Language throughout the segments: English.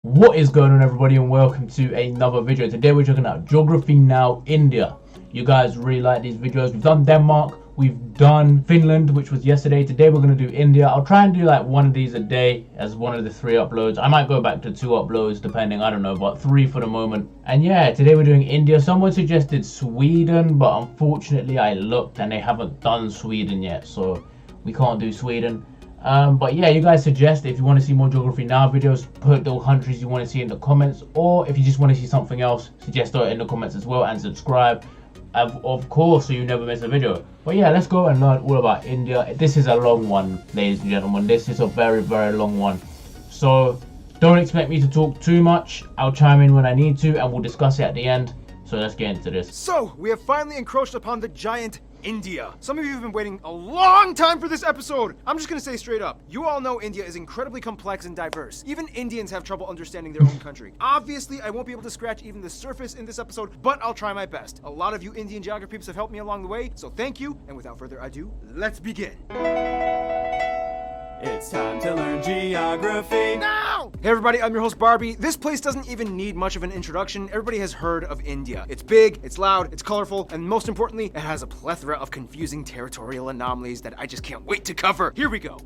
What is going on, everybody, and welcome to another video. Today we're checking out Geography Now India. You guys really like these videos. We've done Denmark, we've done Finland, which was yesterday. Today we're going to do India. I'll try and do like one of these a day as one of the 3 uploads. I might go back to 2 uploads depending, I don't know, but 3 for the moment. And yeah, today we're doing India. Someone suggested Sweden, but unfortunately I looked and they haven't done Sweden yet, so we can't do Sweden. But yeah, you guys suggest if you want to see more Geography Now videos, put the countries you want to see in the comments, or if you just want to see something else, suggest it in the comments as well, and subscribe, of course, so you never miss a video. But yeah, let's go and learn all about India. This is a long one, ladies and gentlemen. This is a very, very long one. So don't expect me to talk too much. I'll chime in when I need to, and we'll discuss it at the end. So let's get into this. So, we have finally encroached upon the giant India. Some of you have been waiting a long time for this episode. I'm just gonna say straight up, you all know India is incredibly complex and diverse. Even Indians have trouble understanding their own country. Obviously, I won't be able to scratch even the surface in this episode, but I'll try my best. A lot of you Indian geography peeps have helped me along the way, so thank you, and without further ado, let's begin. It's time to learn geography now! Hey everybody, I'm your host Barbie. This place doesn't even need much of an introduction. Everybody has heard of India. It's big, it's loud, it's colorful, and most importantly, it has a plethora of confusing territorial anomalies that I just can't wait to cover. Here we go.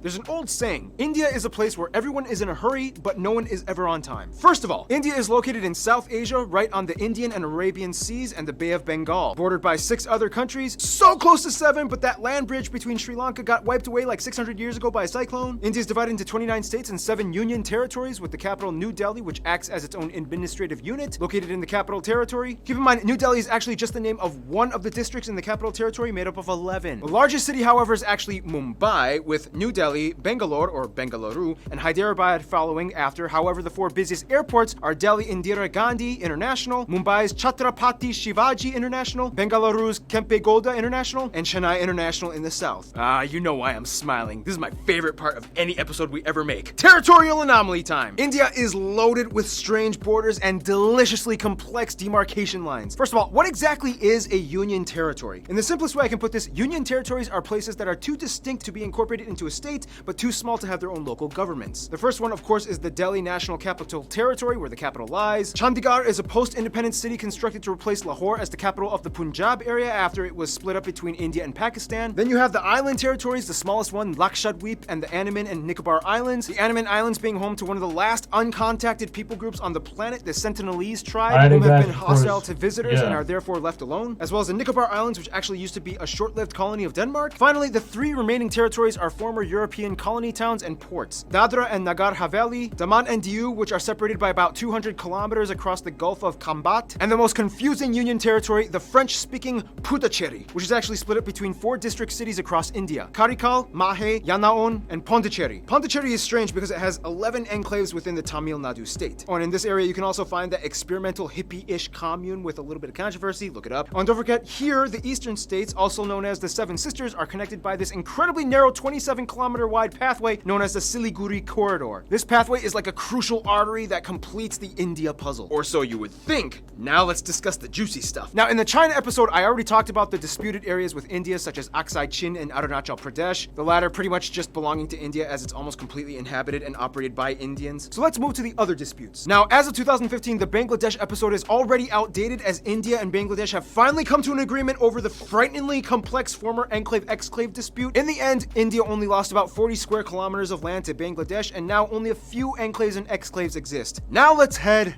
There's an old saying, India is a place where everyone is in a hurry, but no one is ever on time. First of all, India is located in South Asia, right on the Indian and Arabian Seas and the Bay of Bengal, bordered by 6 other countries, so close to 7, but that land bridge between Sri Lanka got wiped away like 600 years ago by a cyclone. India is divided into 29 states and 7 union territories, with the capital New Delhi, which acts as its own administrative unit, located in the capital territory. Keep in mind, New Delhi is actually just the name of one of the districts in the capital territory, made up of 11. The largest city, however, is actually Mumbai, with New Delhi, Bangalore or Bengaluru, and Hyderabad following after. However, the 4 busiest airports are Delhi Indira Gandhi International, Mumbai's Chhatrapati Shivaji International, Bengaluru's Kempe Gowda International, and Chennai International in the south. You know why I'm smiling. This is my favorite part of any episode we ever make. Territorial anomaly time. India is loaded with strange borders and deliciously complex demarcation lines. First of all, what exactly is a union territory? In the simplest way I can put this, union territories are places that are too distinct to be incorporated into a state, but too small to have their own local governments. The first one, of course, is the Delhi National Capital Territory, where the capital lies. Chandigarh is a post-independent city constructed to replace Lahore as the capital of the Punjab area after it was split up between India and Pakistan. Then you have the island territories, the smallest one, Lakshadweep, and the Andaman and Nicobar Islands. The Andaman Islands being home to one of the last uncontacted people groups on the planet, the Sentinelese tribe, who have been hostile to visitors and are therefore left alone, as well as the Nicobar Islands, which actually used to be a short-lived colony of Denmark. Finally, the 3 remaining territories are former European colony towns and ports. Dadra and Nagar Haveli, Daman and Diu, which are separated by about 200 kilometers across the Gulf of Khambat, and the most confusing union territory, the French-speaking Puducherry, which is actually split up between 4 district cities across India: Karikal, Mahe, Yanaon, and Pondicherry. Pondicherry is strange because it has 11 enclaves within the Tamil Nadu state. Oh, and in this area you can also find that experimental hippie-ish commune with a little bit of controversy. Look it up. Oh, and don't forget, here, the eastern states, also known as the 7 Sisters, are connected by this incredibly narrow 27-kilometer wide pathway known as the Siliguri Corridor. This pathway is like a crucial artery that completes the India puzzle. Or so you would think. Now let's discuss the juicy stuff. Now, in the China episode, I already talked about the disputed areas with India, such as Aksai Chin and Arunachal Pradesh, the latter pretty much just belonging to India as it's almost completely inhabited and operated by Indians. So let's move to the other disputes. Now, as of 2015, the Bangladesh episode is already outdated, as India and Bangladesh have finally come to an agreement over the frighteningly complex former enclave-exclave dispute. In the end, India only lost about 40 square kilometers of land to Bangladesh, and now only a few enclaves and exclaves exist. Now let's head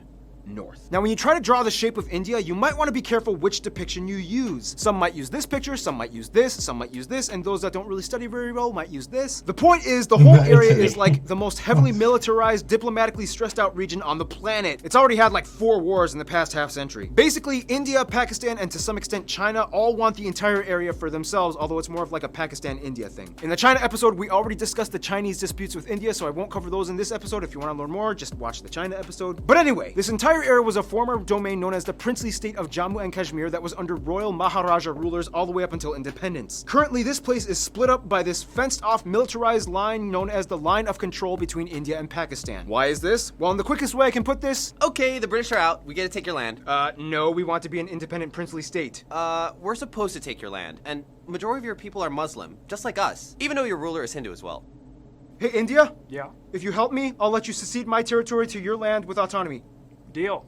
north. Now, when you try to draw the shape of India, you might want to be careful which depiction you use. Some might use this picture, some might use this, some might use this, and those that don't really study very well might use this. The point is, the whole area is like the most heavily militarized, diplomatically stressed out region on the planet. It's already had like 4 wars in the past half century. Basically, India, Pakistan, and to some extent China all want the entire area for themselves, although it's more of like a Pakistan-India thing. In the China episode, we already discussed the Chinese disputes with India, so I won't cover those in this episode. If you want to learn more, just watch the China episode. But anyway, this entire area was a former domain known as the princely state of Jammu and Kashmir that was under royal Maharaja rulers all the way up until independence. Currently, this place is split up by this fenced-off militarized line known as the line of control between India and Pakistan. Why is this? Well, in the quickest way I can put this, Okay, the British are out. We get to take your land. no, we want to be an independent princely state. We're supposed to take your land, and majority of your people are Muslim, just like us, even though your ruler is Hindu as well. Hey, India, Yeah. if you help me, I'll let you secede my territory to your land with autonomy. Deal.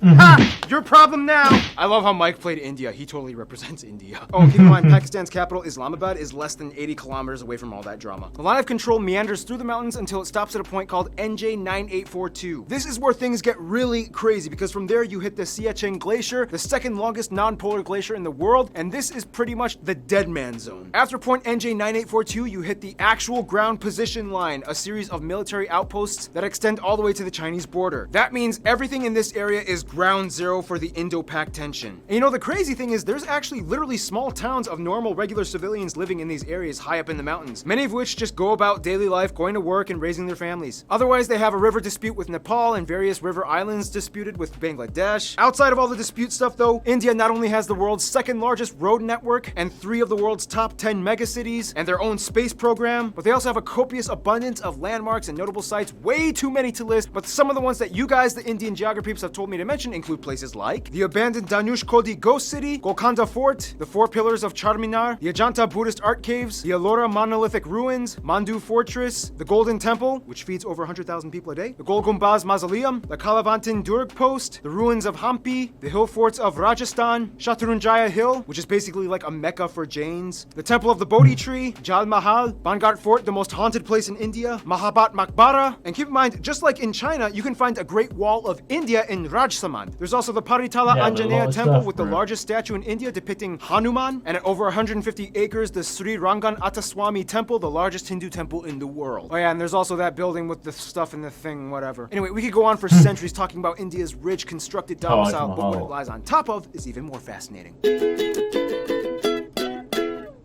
Ha! Your problem now! I love how Mike played India. He totally represents India. Oh, and keep in mind, Pakistan's capital, Islamabad, is less than 80 kilometers away from all that drama. The line of control meanders through the mountains until it stops at a point called NJ9842. This is where things get really crazy, because from there you hit the Siachen Glacier, the second longest non-polar glacier in the world, and this is pretty much the dead man zone. After point NJ9842, you hit the actual ground position line, a series of military outposts that extend all the way to the Chinese border. That means everything in this area is ground zero for the Indo-Pak tension. And you know, the crazy thing is there's actually literally small towns of normal regular civilians living in these areas high up in the mountains, many of which just go about daily life, going to work and raising their families. Otherwise, they have a river dispute with Nepal and various river islands disputed with Bangladesh. Outside of all the dispute stuff though, India not only has the world's second largest road network and 3 of the world's top 10 megacities and their own space program, but they also have a copious abundance of landmarks and notable sites, way too many to list, but some of the ones that you guys, the Indian geography peeps, have told me to mention include places like the abandoned Danush Kodi Ghost City, Golconda Fort, the 4 pillars of Charminar, the Ajanta Buddhist art caves, the Ellora monolithic ruins, Mandu Fortress, the Golden Temple, which feeds over 100,000 people a day, the Gol Gumbaz Mausoleum, the Kalavantin Durg Post, the ruins of Hampi, the hill forts of Rajasthan, Shatrunjaya Hill, which is basically like a mecca for Jains, the Temple of the Bodhi Tree, Jal Mahal, Bangart Fort, the most haunted place in India, Mahabat Maqbara, and keep in mind, just like in China, you can find a Great Wall of India in Rajsamand. There's also the Paritala Anjaneya Temple with the largest statue in India depicting Hanuman, and at over 150 acres, the Sri Rangan Attaswamy Temple, the largest Hindu temple in the world. Oh yeah, and there's also that building with the stuff in the thing, whatever. Anyway, we could go on for centuries talking about India's rich constructed domicile, but what it lies on top of is even more fascinating.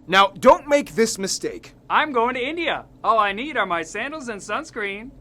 Now, don't make this mistake. I'm going to India. All I need are my sandals and sunscreen.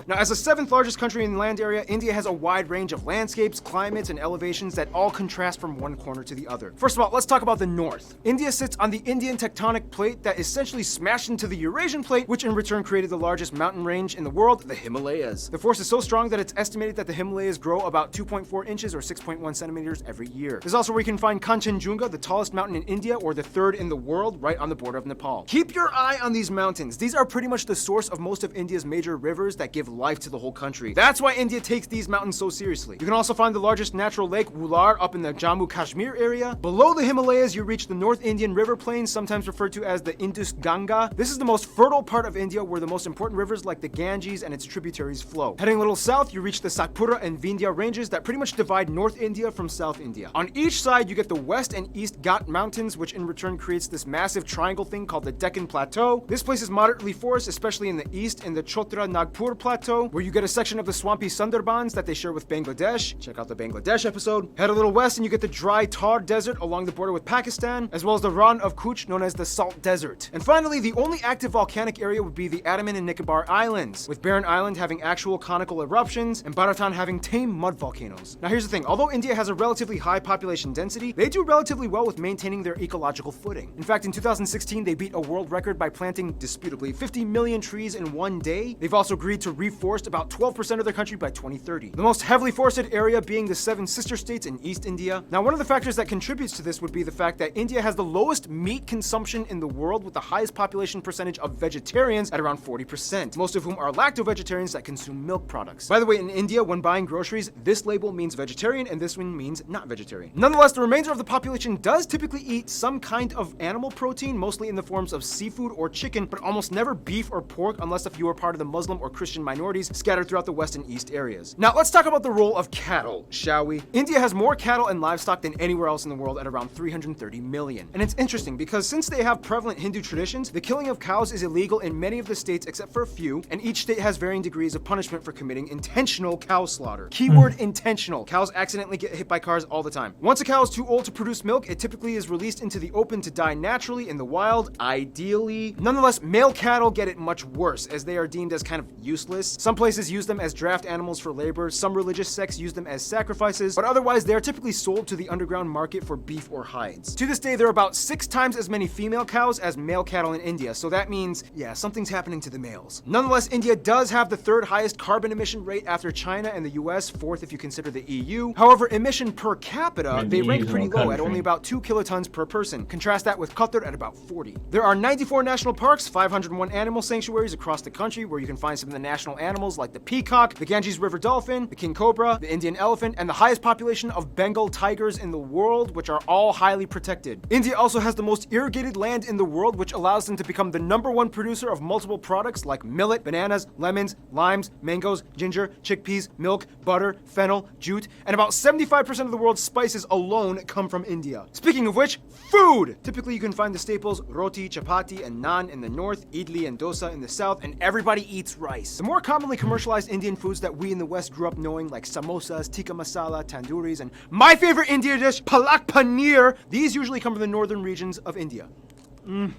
Now, as the 7th largest country in land area, India has a wide range of landscapes, climates, and elevations that all contrast from one corner to the other. First of all, let's talk about the north. India sits on the Indian tectonic plate that essentially smashed into the Eurasian plate, which in return created the largest mountain range in the world, the Himalayas. The force is so strong that it's estimated that the Himalayas grow about 2.4 inches or 6.1 centimeters every year. There's also where you can find Kanchenjunga, the tallest mountain in India, or the 3rd in the world, right on the border of Nepal. Keep your eye on these mountains. These are pretty much the source of most of India's major rivers that give life to the whole country. That's why India takes these mountains so seriously. You can also find the largest natural lake, Wular, up in the Jammu Kashmir area. Below the Himalayas, you reach the North Indian River Plains, sometimes referred to as the Indus Ganga. This is the most fertile part of India where the most important rivers like the Ganges and its tributaries flow. Heading a little south, you reach the Satpura and Vindhya ranges that pretty much divide North India from South India. On each side, you get the West and East Ghat mountains, which in return creates this massive triangle thing called the Deccan Plateau. This place is moderately forested, especially in the east, in the Chotra Nagpur Plateau, where you get a section of the swampy Sundarbans that they share with Bangladesh. Check out the Bangladesh episode. Head a little west and you get the dry Thar Desert along the border with Pakistan, as well as the Rann of Kutch, known as the Salt Desert. And finally, the only active volcanic area would be the Andaman and Nicobar Islands, with Barren Island having actual conical eruptions and Bharatan having tame mud volcanoes. Now here's the thing, although India has a relatively high population density, they do relatively well with maintaining their ecological footing. In fact, in 2016, they beat a world record by planting, disputably, 50 million trees in one day. They've also agreed to reforest about 12% of their country by 2030. The most heavily forested area being the 7 sister states in East India. Now, one of the factors that contributes to this would be the fact that India has the lowest meat consumption in the world, with the highest population percentage of vegetarians at around 40%, most of whom are lacto-vegetarians that consume milk products. By the way, in India, when buying groceries, this label means vegetarian and this one means not vegetarian. Nonetheless, the remainder of the population does typically eat some kind of animal protein, mostly in the forms of seafood or chicken, but almost never beef or pork unless if you are part of the Muslim or Christian minorities scattered throughout the West and East areas. Now, let's talk about the role of cattle, shall we? India has more cattle and livestock than anywhere else in the world at around 330 million. And it's interesting because since they have prevalent Hindu traditions, the killing of cows is illegal in many of the states except for a few, and each state has varying degrees of punishment for committing intentional cow slaughter. Keyword intentional. Cows accidentally get hit by cars all the time. Once a cow is too old to produce milk, it typically is released into the open to die naturally in the wild, ideally. Nonetheless, male cattle get it much worse, as they are deemed as kind of useless tourists. Some places use them as draft animals for labor, some religious sects use them as sacrifices, but otherwise they are typically sold to the underground market for beef or hides. To this day, there are about 6 times as many female cows as male cattle in India, so that means, yeah, something's happening to the males. Nonetheless, India does have the 3rd highest carbon emission rate after China and the US, 4th if you consider the EU. However, emission per capita, they rank pretty low at only about 2 kilotons per person. Contrast that with Qatar at about 40. There are 94 national parks, 501 animal sanctuaries across the country where you can find some of the national animals like the peacock, the Ganges River dolphin, the king cobra, the Indian elephant, and the highest population of Bengal tigers in the world, which are all highly protected. India also has the most irrigated land in the world, which allows them to become the #1 producer of multiple products like millet, bananas, lemons, limes, mangoes, ginger, chickpeas, milk, butter, fennel, jute, and about 75% of the world's spices alone come from India. Speaking of which, food! Typically you can find the staples roti, chapati, and naan in the north, idli and dosa in the south, and everybody eats rice. The more commonly commercialized Indian foods that we in the West grew up knowing, like samosas, tikka masala, tandooris, and my favorite Indian dish, palak paneer, these usually come from the northern regions of India.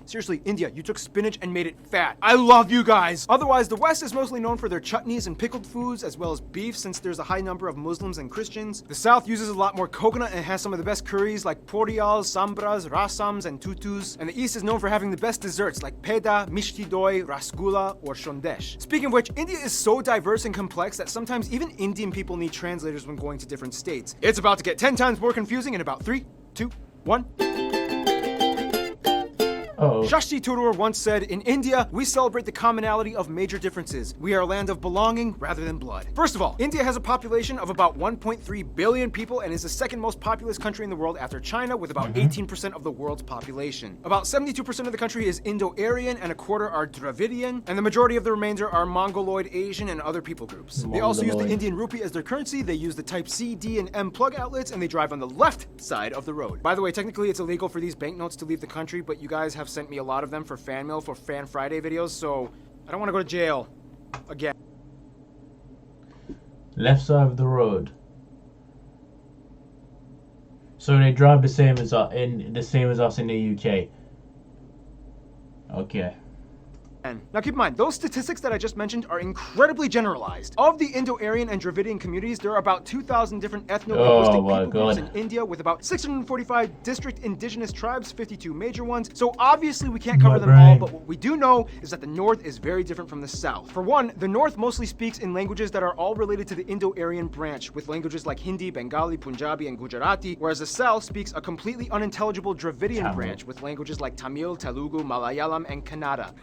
Seriously, India, you took spinach and made it fat. I love you guys! Otherwise, the West is mostly known for their chutneys and pickled foods, as well as beef, since there's a high number of Muslims and Christians. The South uses a lot more coconut and has some of the best curries like poriyals, sambras, rasams, and tutus. And the East is known for having the best desserts like peda, mishti doi, rasgulla, or shondesh. Speaking of which, India is so diverse and complex that sometimes even Indian people need translators when going to different states. It's about to get 10 times more confusing in about 3, 2, 1. Shashti Tharoor once said, "In India, we celebrate the commonality of major differences. We are a land of belonging rather than blood." First of all, India has a population of about 1.3 billion people and is the 2nd most populous country in the world after China, with about 18% of the world's population. About 72% of the country is Indo-Aryan and a quarter are Dravidian, and the majority of the remainder are Mongoloid, Asian, and other people groups. They also use the Indian rupee as their currency, they use the type C, D, and M plug outlets, and they drive on the left side of the road. By the way, technically it's illegal for these banknotes to leave the country, but you guys have sent me a lot of them for fan mail for Fan Friday videos, so I don't want to go to jail again. Left side of the road. So they drive the same as us in the UK. Okay. Now keep in mind, those statistics that I just mentioned are incredibly generalized. Of the Indo-Aryan and Dravidian communities, there are about 2,000 different ethno-linguistic people groups in India, with about 645 district indigenous tribes, 52 major ones. So obviously we can't cover them all, but what we do know is that the north is very different from the south. For one, the north mostly speaks in languages that are all related to the Indo-Aryan branch, with languages like Hindi, Bengali, Punjabi, and Gujarati, whereas the south speaks a completely unintelligible Dravidian branch, with languages like Tamil, Telugu, Malayalam, and Kannada.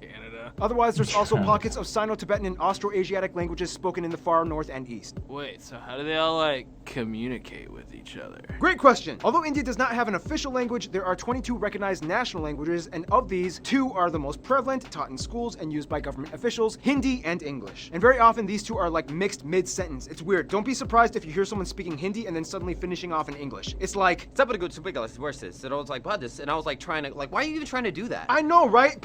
Canada. Otherwise, there's also pockets of Sino-Tibetan and Austroasiatic languages spoken in the far north and east. Wait, so how do they all, like, communicate with each other? Great question. Although India does not have an official language, there are 22 recognized national languages, and of these, 2 are the most prevalent, taught in schools and used by government officials, Hindi and English. And very often, these two are like mixed mid-sentence. It's weird. Don't be surprised if you hear someone speaking Hindi and then suddenly finishing off in English. It's like, and I was like, what this? And I was like trying to, like, why are you even trying to do that? I know, right?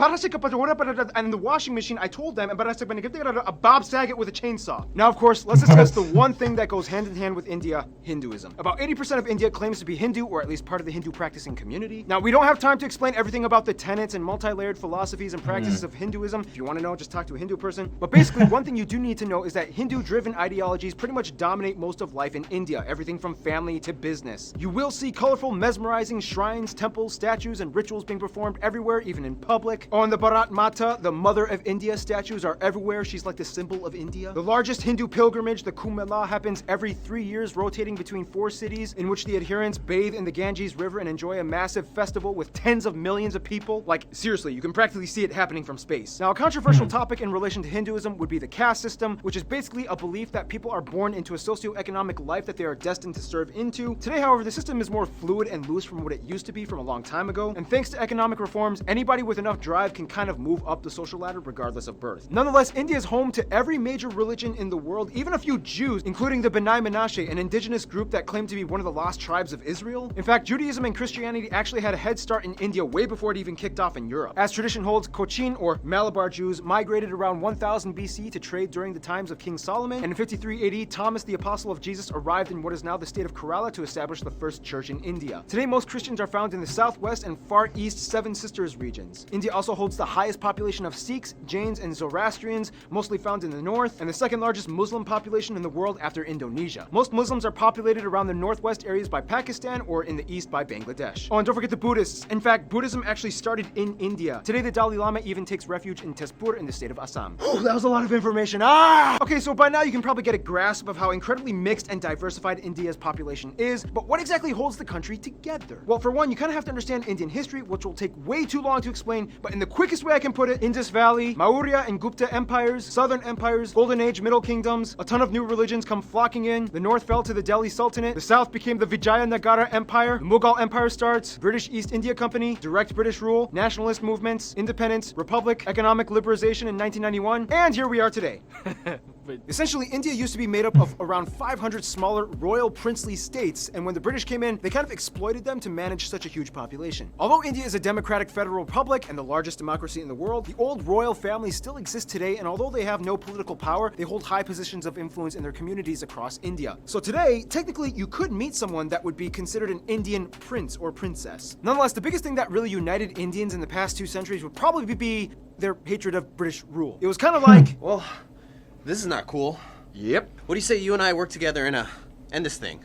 And in the washing machine, I told them, a Bob Saget with a chainsaw. Now, of course, let's discuss the one thing that goes hand in hand with India, Hinduism. About 80% of India claims to be Hindu, or at least part of the Hindu practicing community. Now, we don't have time to explain everything about the tenets and multi-layered philosophies and practices of Hinduism. If you want to know, just talk to a Hindu person. But basically, one thing you do need to know is that Hindu-driven ideologies pretty much dominate most of life in India, everything from family to business. You will see colorful, mesmerizing shrines, temples, statues, and rituals being performed everywhere, even in public. On the Bharat Mata, the Mother of India statues are everywhere. She's like the symbol of India. The largest Hindu pilgrimage, the Kumbh Mela, happens every 3 years, rotating between 4 cities, in which the adherents bathe in the Ganges River and enjoy a massive festival with tens of millions of people. Like, seriously, you can practically see it happening from space. Now, a controversial topic in relation to Hinduism would be the caste system, which is basically a belief that people are born into a socioeconomic life that they are destined to serve into. Today, however, the system is more fluid and loose from what it used to be from a long time ago, and thanks to economic reforms, anybody with enough drive can kind of move up the social ladder regardless of birth. Nonetheless, India is home to every major religion in the world, even a few Jews, including the B'nai Menashe, an indigenous group that claimed to be one of the lost tribes of Israel. In fact, Judaism and Christianity actually had a head start in India way before it even kicked off in Europe. As tradition holds, Cochin, or Malabar Jews, migrated around 1000 BC to trade during the times of King Solomon, and in 53 AD, Thomas the Apostle of Jesus arrived in what is now the state of Kerala to establish the first church in India. Today, most Christians are found in the southwest and far east Seven Sisters regions. India also holds the highest population of of Sikhs, Jains, and Zoroastrians, mostly found in the north, and the second largest Muslim population in the world after Indonesia. Most Muslims are populated around the northwest areas by Pakistan or in the east by Bangladesh. Oh, and don't forget the Buddhists. In fact, Buddhism actually started in India. Today, the Dalai Lama even takes refuge in Tezpur in the state of Assam. Oh, that was a lot of information. Okay, so by now you can probably get a grasp of how incredibly mixed and diversified India's population is, but what exactly holds the country together? Well, for one, you kind of have to understand Indian history, which will take way too long to explain, but in the quickest way I can put it, Indus Valley, Maurya and Gupta empires, southern empires, Golden Age, Middle Kingdoms, a ton of new religions come flocking in, the north fell to the Delhi Sultanate, the south became the Vijayanagara Empire, the Mughal Empire starts, British East India Company, direct British rule, nationalist movements, independence, republic, economic liberalization in 1991, and here we are today. Essentially, India used to be made up of around 500 smaller royal princely states, and when the British came in, they kind of exploited them to manage such a huge population. Although India is a democratic federal republic and the largest democracy in the world, the old royal families still exist today, and although they have no political power, they hold high positions of influence in their communities across India. So today, technically, you could meet someone that would be considered an Indian prince or princess. Nonetheless, the biggest thing that really united Indians in the past 2 centuries would probably be their hatred of British rule. It was kind of like, Well, this is not cool. yep. What do you say you and I work together and end this thing?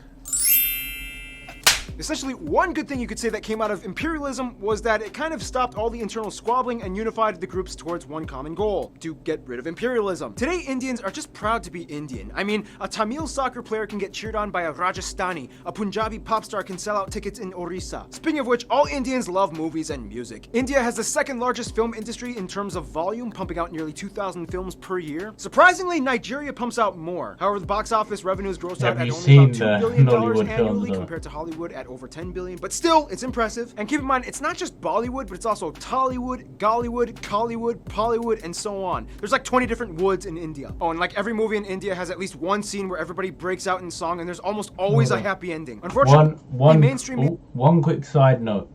Essentially, one good thing you could say that came out of imperialism was that it kind of stopped all the internal squabbling and unified the groups towards one common goal, to get rid of imperialism. Today, Indians are just proud to be Indian. I mean, a Tamil soccer player can get cheered on by a Rajasthani, a Punjabi pop star can sell out tickets in Orissa. Speaking of which, all Indians love movies and music. India has the second largest film industry in terms of volume, pumping out nearly 2,000 films per year. Surprisingly, Nigeria pumps out more. However, the box office revenues gross out Have at you only about seen $2 the billion Nollywood films, annually though? compared to Hollywood at over 10 billion, but still, it's impressive. And keep in mind, it's not just Bollywood, but it's also Tollywood, Gollywood, Collywood, Pollywood, and so on. There's like 20 different woods in India. Oh, and like every movie in India has at least one scene where everybody breaks out in song, and there's almost always a happy ending. Unfortunately, the mainstream... One quick side note.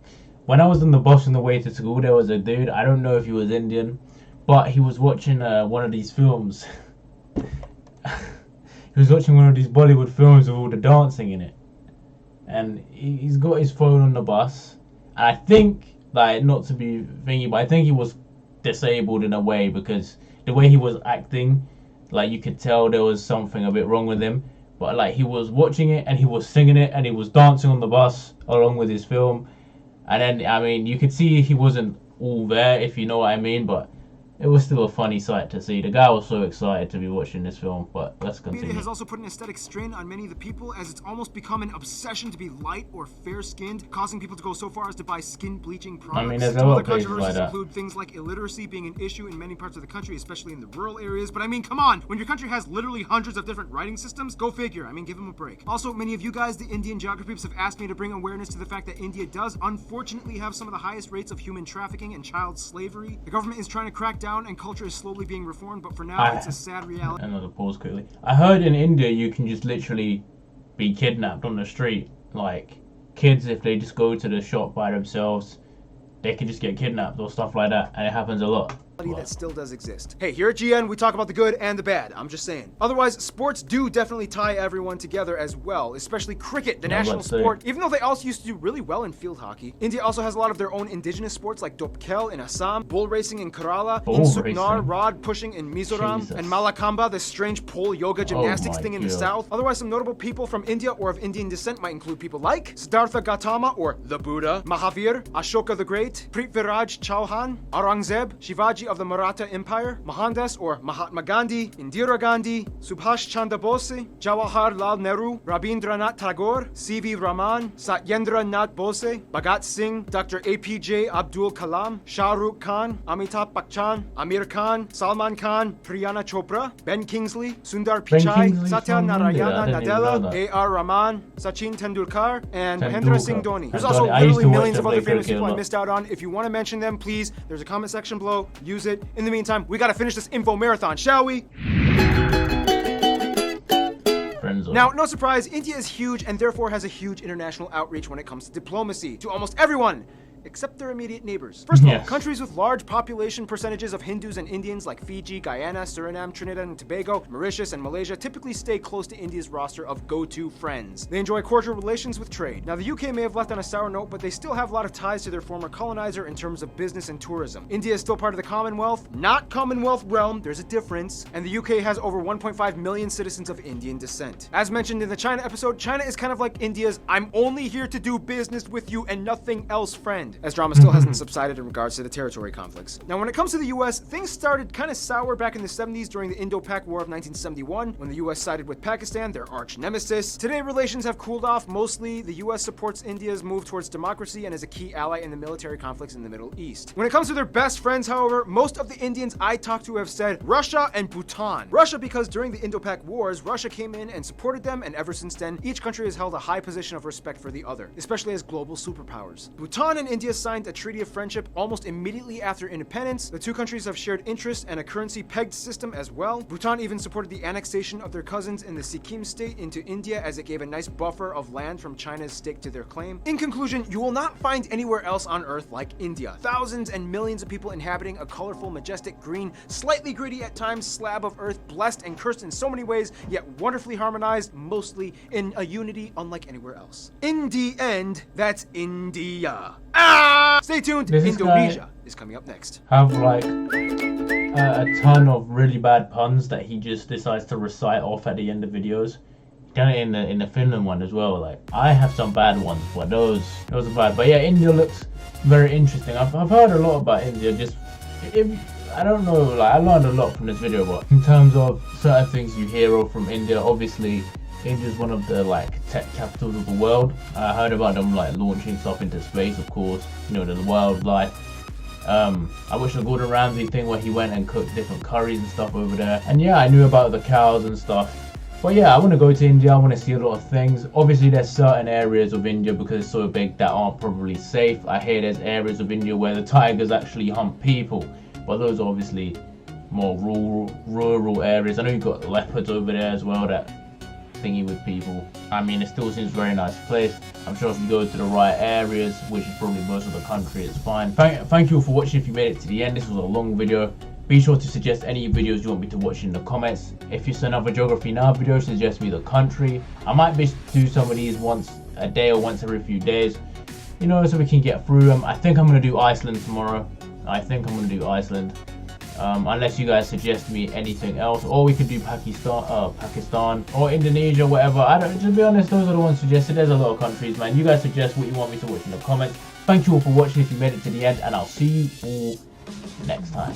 When I was on the bus on the way to school, there was a dude, I don't know if he was Indian, but he was watching one of these films. He was watching one of these Bollywood films with all the dancing in it. And he's got his phone on the bus. And I think, like, not to be thingy, but I think he was disabled in a way because the way he was acting, like, you could tell there was something a bit wrong with him. But, like, he was watching it and he was singing it and he was dancing on the bus along with his film. And then, I mean, you could see he wasn't all there, if you know what I mean, but it was still a funny sight to see. The guy was so excited to be watching this film, but let's continue. Media has also put an aesthetic strain on many of the people, as it's almost become an obsession to be light or fair-skinned, causing people to go so far as to buy skin bleaching products. I mean, there's a Some lot other of places controversies like that. include things like illiteracy being an issue in many parts of the country, especially in the rural areas. But I mean, come on, when your country has literally hundreds of different writing systems, go figure. I mean, give them a break. Also, many of you guys, the Indian geography have asked me to bring awareness to the fact that India does unfortunately have some of the highest rates of human trafficking and child slavery. The government is trying to crack down, and culture is slowly being reformed, but for now, it's a sad reality. Another pause quickly. I heard in India you can just literally be kidnapped on the street. Like, kids, if they just go to the shop by themselves, they can just get kidnapped or stuff like that, and it happens a lot. That still does exist. Hey, here at GN, we talk about the good and the bad. I'm just saying. Otherwise, sports do definitely tie everyone together as well, especially cricket, the national sport. Even though they also used to do really well in field hockey. India also has a lot of their own indigenous sports like Dopkel in Assam, bull racing in Kerala, Insuknar, rod pushing in Mizoram, and Malakamba, the strange pole yoga gymnastics thing in the south. Otherwise, some notable people from India or of Indian descent might include people like Siddhartha Gautama or the Buddha, Mahavir, Ashoka the Great, Prithviraj Chauhan, Aurangzeb, Shivaji of the Maratha Empire, Mohandas or Mahatma Gandhi, Indira Gandhi, Subhash Chandra Bose, Jawaharlal Nehru, Rabindranath Tagore, C.V. Raman, Satyendra Nath Bose, Bhagat Singh, Dr. APJ Abdul Kalam, Shah Rukh Khan, Amitabh Bachchan, Amir Khan, Salman Khan, Priyana Chopra, Ben Kingsley, Sundar Pichai, Satya Narayana Nadella, A.R. Rahman, Sachin Tendulkar, and Mahendra Singh Dhoni. There's also literally millions of other famous people I missed out on. If you want to mention them, please, there's a comment section below. Use it. In the meantime, we gotta finish this info marathon, shall we? Now, no surprise, India is huge and therefore has a huge international outreach when it comes to diplomacy. To almost everyone, except their immediate neighbors. First of all, Yes. countries with large population percentages of Hindus and Indians like Fiji, Guyana, Suriname, Trinidad and Tobago, Mauritius, and Malaysia typically stay close to India's roster of go-to friends. They enjoy cordial relations with trade. Now, the UK may have left on a sour note, but they still have a lot of ties to their former colonizer in terms of business and tourism. India is still part of the Commonwealth, not Commonwealth realm, there's a difference, and the UK has over 1.5 million citizens of Indian descent. As mentioned in the China episode, China is kind of like India's "I'm only here to do business with you and nothing else" friend, as drama still hasn't subsided in regards to the territory conflicts. Now, when it comes to the US, things started kind of sour back in the 70s during the Indo-Pak War of 1971, when the US sided with Pakistan, their arch nemesis. Today, relations have cooled off. Mostly, the US supports India's move towards democracy and is a key ally in the military conflicts in the Middle East. When it comes to their best friends, however, most of the Indians I talked to have said Russia and Bhutan. Russia because during the Indo-Pak Wars, Russia came in and supported them, and ever since then, each country has held a high position of respect for the other, especially as global superpowers. Bhutan and India signed a treaty of friendship almost immediately after independence. The two countries have shared interests and a currency-pegged system as well. Bhutan even supported the annexation of their cousins in the Sikkim state into India, as it gave a nice buffer of land from China's stake to their claim. In conclusion, you will not find anywhere else on Earth like India. Thousands and millions of people inhabiting a colorful, majestic, green, slightly gritty at times slab of Earth, blessed and cursed in so many ways, yet wonderfully harmonized, mostly in a unity unlike anywhere else. In the end, that's India. Stay tuned, This Indonesia is coming up next. Have like a ton of really bad puns that he just decides to recite off at the end of videos. Done it in the Finland one as well. Like, I have some bad ones, but those are bad. But yeah, India looks very interesting. I've heard a lot about India. Just I don't know, like I learned a lot from this video, but in terms of certain things you hear of from India, obviously India is one of the like tech capitals of the world. I heard about them like launching stuff into space, of course. You know, the wildlife. I watched the Gordon Ramsay thing where he went and cooked different curries and stuff over there. And yeah, I knew about the cows and stuff. But yeah, I want to go to India. I want to see a lot of things. Obviously, there's certain areas of India, because it's so big, that aren't probably safe. I hear there's areas of India where the tigers actually hunt people, but those are obviously more rural areas. I know you've got leopards over there as well, that thingy with people. I mean, it still seems a very nice place. I'm sure if you go to the right areas, which is probably most of the country, it's fine. Thank you all for watching. If you made it to the end, this was a long video. Be sure to suggest any videos you want me to watch in the comments. If it's another Geography Now video, suggest me the country. I might do some of these once a day or once every few days, you know, so we can get through them. I think I'm going to do Iceland tomorrow. Unless you guys suggest me anything else, or we could do Pakistan or Indonesia, whatever. I don't, to be honest, those are the ones suggested. There's a lot of countries, man. You guys suggest what you want me to watch in the comments. Thank you all for watching if you made it to the end, and I'll see you all next time.